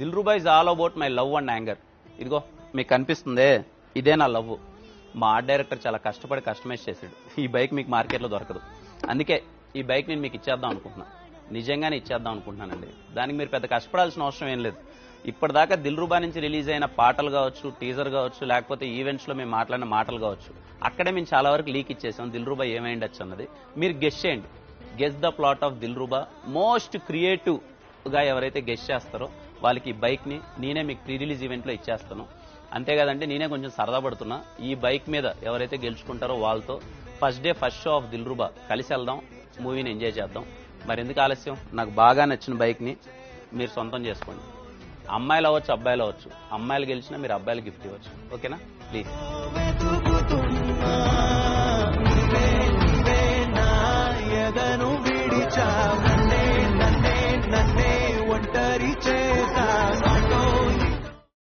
Dilruba is all about my love and anger. ఇదిగో మీకు కనిపిస్తుందే, ఇదే నా లవ్. మా ఆర్ట్ డైరెక్టర్ చాలా కష్టపడి కస్టమైజ్ చేశాడు. ఈ బైక్ మీకు మార్కెట్లో దొరకదు. అందుకే ఈ బైక్ నేను మీకు ఇచ్చేద్దాం అనుకుంటున్నాను. నిజంగానే ఇచ్చేద్దాం అనుకుంటున్నానండి. దానికి మీరు పెద్ద కష్టపడాల్సిన అవసరం ఏం లేదు. ఇప్పటిదాకా దిల్రుబా నుంచి రిలీజ్ అయిన పాటలు కావచ్చు, టీజర్ కావచ్చు, లేకపోతే ఈవెంట్స్లో మేము మాట్లాడిన మాటలు కావచ్చు, అక్కడే మేము చాలా వరకు లీక్ ఇచ్చేసాం. దిల్రుబా ఏమైండొచ్చు అన్నది మీరు గెస్ చేయండి. Guess the plot of Dilruba. Most క్రియేటివ్గా ఎవరైతే గెస్ చేస్తారో వాళ్ళకి ఈ బైక్ని నేనే మీకు ప్రీ రిలీజ్ ఈవెంట్లో ఇచ్చేస్తాను. అంతేకాదంటే నేనే కొంచెం సరదా పడుతున్నా. ఈ బైక్ మీద ఎవరైతే గెలుచుకుంటారో వాళ్ళతో first day first show off Dilruba కలిసి వెళ్దాం, మూవీని ఎంజాయ్ చేద్దాం. మరి ఎందుకు ఆలస్యం? నాకు బాగా నచ్చిన బైక్ని మీరు సొంతం చేసుకోండి. అమ్మాయిలు అవ్వచ్చు, అబ్బాయిలు అవ్వచ్చు. అమ్మాయిలు గెలిచినా మీరు అబ్బాయిలు గిఫ్ట్ ఇవ్వచ్చు. ఓకేనా? ప్లీజ్.